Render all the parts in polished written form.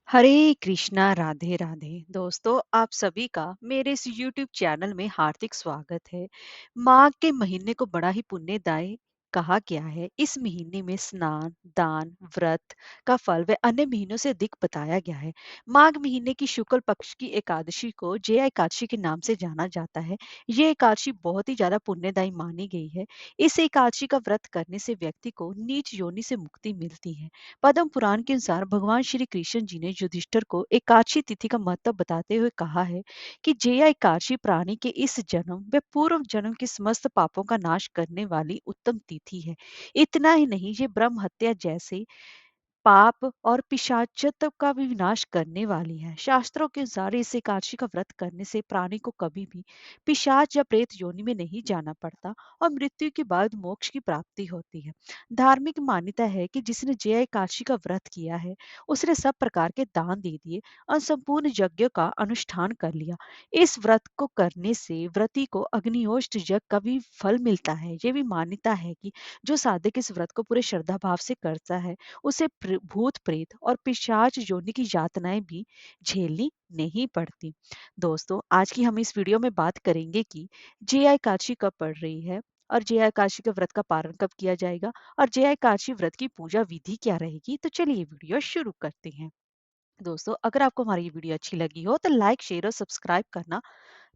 हरे कृष्णा राधे राधे दोस्तों, आप सभी का मेरे इस यूट्यूब चैनल में हार्दिक स्वागत है। माघ के महीने को बड़ा ही पुण्यदायी कहा गया है। इस महीने में स्नान, दान, व्रत का फल व अन्य महीनों से अधिक बताया गया है। माघ महीने की शुक्ल पक्ष की एकादशी को जया एकादशी के नाम से जाना जाता है। ये एकादशी बहुत ही ज्यादा पुण्यदायी मानी गई है। इस एकादशी का व्रत करने से व्यक्ति को नीच योनि से मुक्ति मिलती है। पद्म पुराण के अनुसार भगवान श्री कृष्ण जी ने युधिष्ठिर को एकादशी तिथि का महत्व बताते हुए कहा है कि जया एकादशी प्राणी के इस जन्म व पूर्व जन्म के समस्त पापों का नाश करने वाली उत्तम तिथि है। इतना ही नहीं, ये ब्रह्म हत्या जैसे पाप और पिशाचत्व का भी विनाश करने वाली है। शास्त्रों के अनुसार इस एकादशी का व्रत करने से प्राणी को कभी भी पिशाच या प्रेत योनि में नहीं जाना पड़ता और मृत्यु के बाद मोक्ष की प्राप्ति होती है। धार्मिक मान्यता है कि जिसने जया एकादशी का व्रत किया है, उसने सब प्रकार के दान दे दिए और संपूर्ण यज्ञ का अनुष्ठान कर लिया। इस व्रत को करने से व्रती को अग्निहोत्र यज्ञ का भी फल मिलता है। ये भी मान्यता है कि जो साधक इस व्रत को पूरे श्रद्धा भाव से करता है, उसे भूत प्रेत और पिशाच योनि की यातनाएं भी झेलनी नहीं पड़ती। दोस्तों, आज की हम इस वीडियो में बात करेंगे कि जया एकादशी कब पड़ रही है और जया एकादशी का व्रत का पारण कब किया जाएगा और जया एकादशी व्रत की पूजा विधि क्या रहेगी। तो चलिए वीडियो शुरू करते हैं। दोस्तों, अगर आपको हमारी ये वीडियो अच्छी लगी हो तो लाइक, शेयर और सब्सक्राइब करना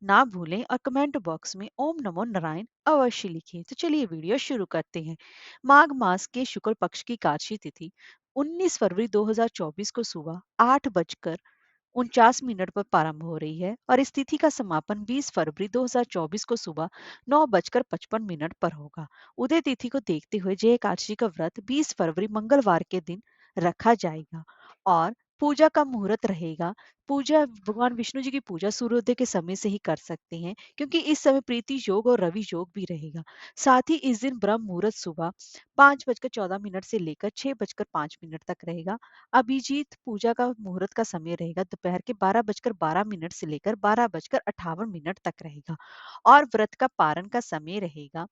ना भूलें और कमेंट बॉक्स में ओम नमो नारायण अवश्य लिखें। तो चलिए वीडियो शुरू करते हैं। माघ मास के शुक्ल पक्ष की एकादशी तिथि 19 फरवरी 2024 को सुबह 8:49 पर प्रारंभ हो रही है और इस तिथि का समापन 20 फरवरी 2024 को सुबह 9:55 पर होगा। उदय तिथि को देखते हुए जय एकादशी का व्रत 20 फरवरी मंगलवार के दिन रखा जाएगा और पूजा का मुहूर्त रहेगा। पूजा भगवान विष्णु जी की पूजा सूर्योदय के समय से ही कर सकते हैं, क्योंकि इस समय प्रीति योग और रवि योग भी रहेगा। साथ ही इस दिन ब्रह्म मुहूर्त सुबह 5:14 से लेकर 6:05 तक रहेगा। अभिजीत पूजा का मुहूर्त का समय रहेगा दोपहर के 12:12 से लेकर 12:58 तक रहेगा और व्रत का पारण का समय रहेगा।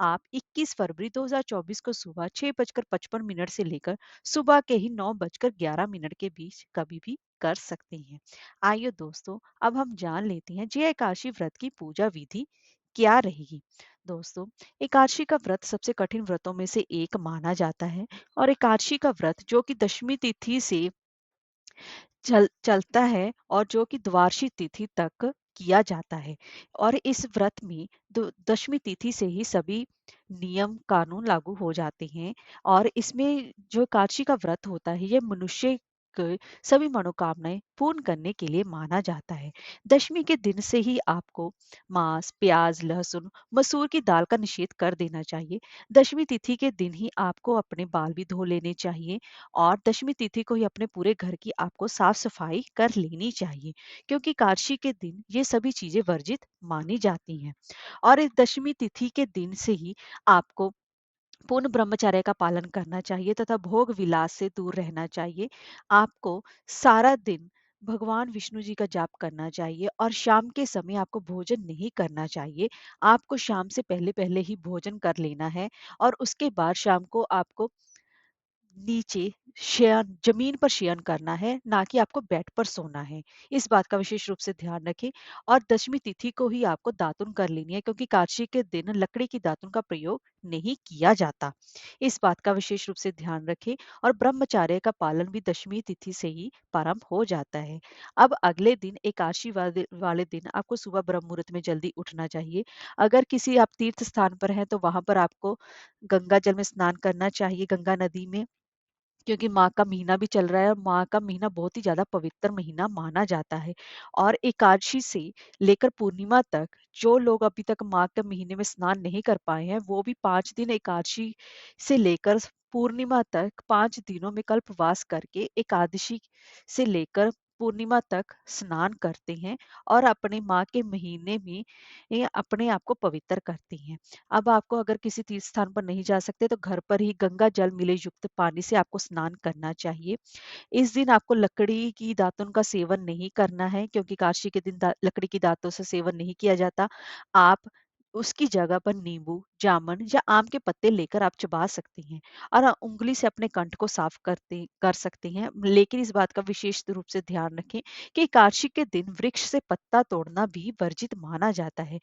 आप 21 फरवरी 2024 को सुबह 6:55 से लेकर सुबह के ही 9:11 के बीच कभी भी कर सकते हैं। आइए दोस्तों, अब हम जान लेते हैं जय एकादशी व्रत की पूजा विधि क्या रहेगी। दोस्तों, एकादशी का व्रत सबसे कठिन व्रतों में से एक माना जाता है और एकादशी का व्रत जो कि दशमी तिथि से चलता है और जो कि द्वादशी तिथि तक किया जाता है और इस व्रत में दशमी तिथि से ही सभी नियम कानून लागू हो जाते हैं और इसमें जो एकादशी का व्रत होता है, ये मनुष्य के सभी मनोकामनाएं पूर्ण करने के लिए माना जाता है। दशमी के दिन से ही आपको मांस, प्याज, लहसुन, मसूर की दाल का निषेध कर देना चाहिए। दशमी तिथि के दिन ही आपको अपने बाल भी धो लेने चाहिए और दशमी तिथि को ही अपने पूरे घर की आपको साफ सफाई कर लेनी चाहिए, क्योंकि एकादशी के दिन ये सभी चीजें वर्जित मानी जाती हैं। और इस दशमी तिथि के दिन से ही आपको पूर्ण ब्रह्मचर्य का पालन करना चाहिए तथा भोग विलास से दूर रहना चाहिए। आपको सारा दिन भगवान विष्णु जी का जाप करना चाहिए और शाम के समय आपको भोजन नहीं करना चाहिए। आपको शाम से पहले पहले ही भोजन कर लेना है और उसके बाद शाम को आपको नीचे शयन जमीन पर शयन करना है, ना कि आपको बेड पर सोना है। इस बात का विशेष रूप से ध्यान रखें और दशमी तिथि को ही आपको दातुन कर लेनी है, क्योंकि एकादशी के दिन लकड़ी की दातुन का प्रयोग नहीं किया जाता। इस बात का विशेष रूप से ध्यान रखें और ब्रह्मचर्य का पालन भी दशमी तिथि से ही प्रारंभ हो जाता है। अब अगले दिन एकादशी वाले वाले दिन आपको सुबह ब्रह्म मुहूर्त में जल्दी उठना चाहिए। अगर किसी आप तीर्थ स्थान पर हैं तो वहां पर आपको गंगा जल में स्नान करना चाहिए, गंगा नदी में, क्योंकि माँ का महीना भी चल रहा है और माँ का महीना बहुत ही ज्यादा पवित्र महीना माना जाता है। और एकादशी से लेकर पूर्णिमा तक जो लोग अभी तक माँ के महीने में स्नान नहीं कर पाए हैं, वो भी 5 दिन एकादशी से लेकर पूर्णिमा तक 5 दिनों में कल्पवास करके एकादशी से लेकर पूर्णिमा तक स्नान करते हैं और अपने माँ के महीने में ये अपने आप को पवित्र करते हैं। अब आपको अगर किसी तीर्थ स्थान पर नहीं जा सकते तो घर पर ही गंगा जल मिले युक्त पानी से आपको स्नान करना चाहिए। इस दिन आपको लकड़ी की दातुन का सेवन नहीं करना है, क्योंकि एकादशी के दिन लकड़ी की दातों से सेवन नहीं किया जाता। आप उसकी जगह पर नींबू, जामुन या आम के पत्ते लेकर आप चबा सकती हैं और उँगली से अपने कंठ को साफ करते कर सकती हैं। लेकिन इस बात का विशेष रूप से ध्यान रखें कि एकादशी के दिन वृक्ष से पत्ता तोड़ना भी वर्जित माना जाता है।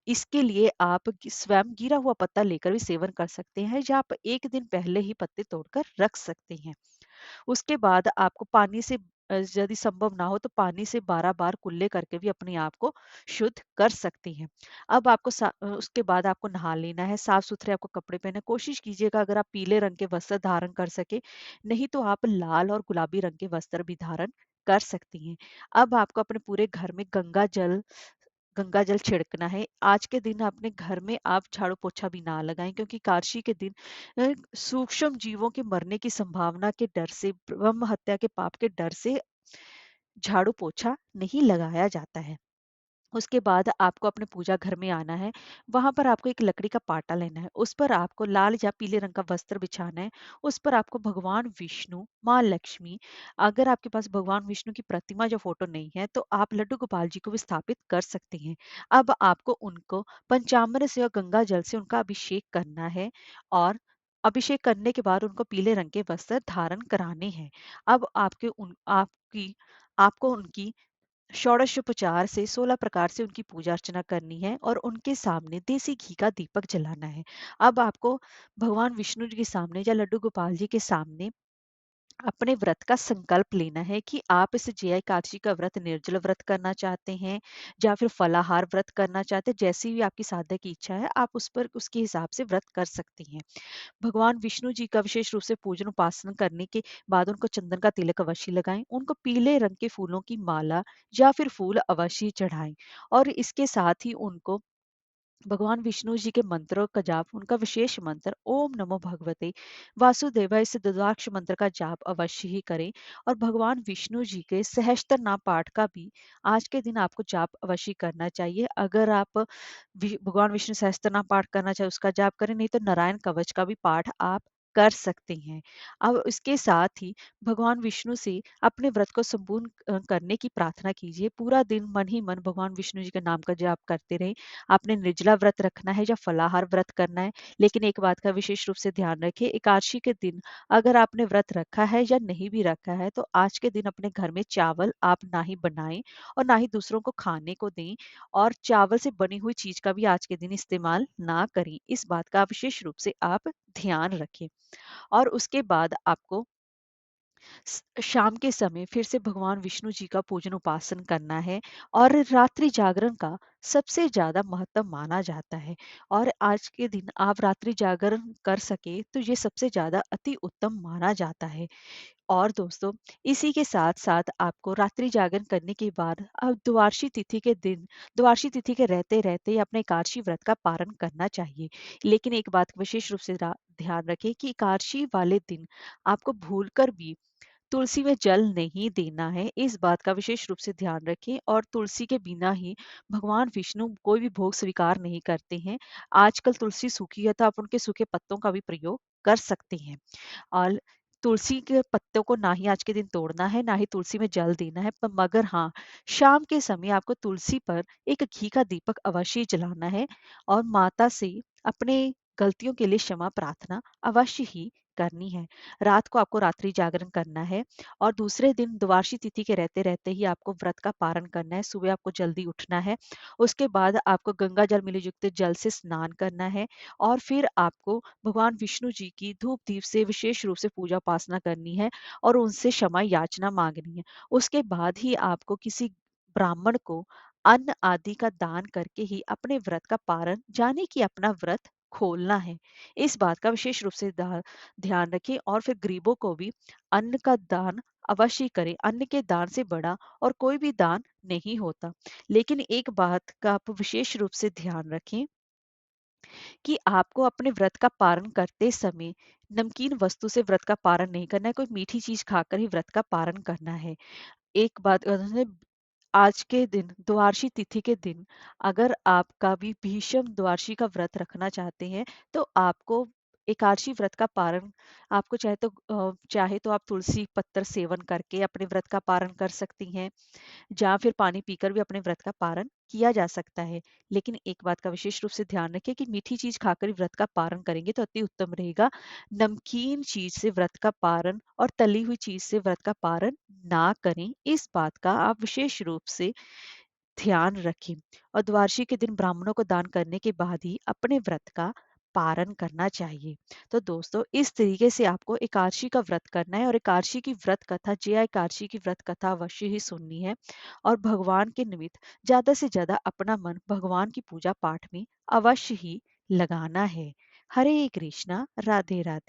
इसके लिए आप स्वयं गिरा हुआ पत्ता लेकर भी सेवन कर सकते हैं या आप एक दिन पहले ही पत्ते तोड़कर रख सकते हैं। उसके बाद आपको पानी से यदि संभव ना हो तो पानी से 12 बार कुल्ले करके भी अपने आप को शुद्ध कर सकती हैं। अब आपको उसके बाद आपको नहा लेना है, साफ-सुथरे आपको कपड़े पहने कोशिश कीजिएगा अगर आप पीले रंग के वस्त्र धारण कर सकें, नहीं तो आप लाल और गुलाबी रंग के वस्त्र भी धारण कर सकती हैं। अब आपको अपने पूरे घर में गंगा जल छिड़कना है। आज के दिन अपने घर में आप झाड़ू पोछा भी ना लगाएँ क्योंकि एकादशी के दिन सूक्ष्म जीवों के मरने की संभावना के डर से, ब्रह्म हत्या के पाप के डर से झाड़ू पोछा नहीं लगाया जाता है। उसके बाद आपको अपने पूजा घर में आना है। वहाँ पर आपको एक लकड़ी का पाटा लेना है। उस पर आपको लाल या पीले रंग का वस्त्र बिछाना है। उस पर आपको भगवान विष्णु, माँ लक्ष्मी, अगर आपके पास भगवान विष्णु की प्रतिमा या फ़ोटो नहीं है, तो आप लड्डू गोपाल जी को भी स्थापित कर सकते हैं। अब आपको उनको पंचामृत से और गंगा जल से उनका अभिषेक करना है और अभिषेक करने के बाद उनको पीले रंग के वस्त्र धारण कराने हैं। अब आपको उनकी षोडशोपचार से 16 प्रकार से उनकी पूजा अर्चना करनी है और उनके सामने देसी घी का दीपक जलाना है। अब आपको भगवान विष्णु जी के सामने या लड्डू गोपाल जी के सामने अपने व्रत का संकल्प लेना है कि आप इस जया एकादशी का निर्जल व्रत करना चाहते हैं या फिर फलाहार व्रत करना चाहते हैं। जैसी भी आपकी साधना की इच्छा है, आप उस पर उसके हिसाब से व्रत कर सकती हैं। भगवान विष्णु जी का विशेष रूप से पूजन उपासना करने के बाद उनको चंदन का तिलक अवश्य लगाएं, उनको पीले रंग के फूलों की माला या फिर फूल अवश्य चढ़ाएं और इसके साथ ही उनको भगवान विष्णु जी के मंत्रों का जाप, उनका विशेष मंत्र ओम नमो भगवते वासुदेवाय इस द्विदाक्ष मंत्र का जाप अवश्य ही करें और भगवान विष्णु जी के सहस्त्र नाम पाठ का भी आज के दिन आपको जाप अवश्य करना चाहिए। अगर आप भगवान विष्णु सहस्त्र नाम पाठ करना चाहे उसका जाप करें, नहीं तो नारायण कवच का भी पाठ आप कर सकते हैं। अब इसके साथ ही भगवान विष्णु से अपने व्रत को संपूर्ण करने की प्रार्थना कीजिए। पूरा दिन मन ही मन भगवान विष्णु जी के नाम का जाप करते रहें। आपने निर्जला व्रत रखना है या फलाहार व्रत करना है, लेकिन एक बात का विशेष रूप से ध्यान रखें, एकादशी के दिन अगर आपने व्रत रखा है या नहीं भी रखा है, तो आज के दिन अपने घर में चावल आप ना ही बनाएं और ना ही दूसरों को खाने को दें और चावल से बनी हुई चीज का भी आज के दिन इस्तेमाल ना करें। इस बात का विशेष रूप से आप ध्यान रखें और उसके बाद आपको शाम के समय फिर से भगवान विष्णु जी का पूजन उपासन करना है और रात्रि जागरण का सबसे ज्यादा महत्व माना जाता है और आज के दिन आप रात्रि जागरण कर सके तो ये सबसे ज्यादा अति उत्तम माना जाता है। और दोस्तों, इसी के साथ-साथ आपको रात्रि जागरण करने के बाद अब द्वादशी तिथि के रहते-रहते अपने एकादशी व्रत का पारण करना चाहिए। लेकिन एक बात का विशेष रूप से ध्यान रखें कि एकादशी वाले दिन आपको भूलकर भी तुलसी में जल नहीं देना है। इस बात का विशेष रूप से ध्यान रखें और तुलसी के बिना ही भगवान विष्णु कोई भी भोग स्वीकार नहीं करते हैं। आजकल तुलसी सूखी है तो आप उनके सूखे पत्तों का भी प्रयोग कर सकते हैं। और तुलसी के पत्तों को ना ही आज के दिन तोड़ना है, ना ही तुलसी में जल देना है, पर मगर हाँ, शाम के समय आपको तुलसी पर एक घी का दीपक अवश्य जलाना है और माता से अपने गलतियों के लिए क्षमा प्रार्थना अवश्य ही करनी है। रात को आपको रात्रि जागरण करना है और दूसरे दिन द्वादशी तिथि के रहते-रहते ही आपको व्रत का पारण करना है। सुबह आपको जल्दी उठना है। उसके बाद आपको गंगा जल मिले युक्त जल से स्नान करना है और फिर आपको भगवान विष्णु जी की धूप-दीप से विशेष रूप से पूजा उपासना करनी है और उनसे क्षमा याचना माँगनी है। उसके बाद ही आपको किसी ब्राह्मण को अन्न आदि का दान करके ही अपने व्रत का पारण यानी कि अपना व्रत खोलना है। इस बात का विशेष रूप से ध्यान रखें और फिर गरीबों को भी अन्न का दान अवश्य करें। अन्न के दान से बड़ा और कोई भी दान नहीं होता। लेकिन एक बात का आप विशेष रूप से ध्यान रखें कि आपको अपने व्रत का पारण करते समय नमकीन वस्तु से व्रत का पारण नहीं करना है, कोई मीठी चीज खाकर ही व्रत का पारण करना है। एक बात आज के दिन द्वादशी तिथि के दिन अगर आप कभी भीष्म द्वादशी का व्रत रखना चाहते हैं तो आपको एकादशी व्रत का पारण आपको चाहे तो आप तुलसी पत्तर सेवन करके अपने व्रत का पारण कर सकती हैं, या फिर पानी पीकर भी अपने व्रत का पारण किया जा सकता है। लेकिन एक बात का विशेष रूप से ध्यान रखें कि मीठी चीज खाकर ही व्रत का पारण करेंगे तो अति उत्तम रहेगा। नमकीन चीज से व्रत का पारण और तली हुई चीज से व्रत का पारण ना करें। इस बात का आप विशेष रूप से ध्यान रखें। और द्वादशी के दिन ब्राह्मणों को दान करने के बाद ही अपने व्रत का पारण करना चाहिए। तो दोस्तों, इस तरीके से आपको एकादशी का व्रत करना है, और एकादशी की व्रत कथा, जया एकादशी की व्रत कथा अवश्य ही सुननी है, और भगवान के निमित्त ज्यादा से ज्यादा अपना मन भगवान की पूजा पाठ में अवश्य ही लगाना है। हरे कृष्णा, राधे राधे।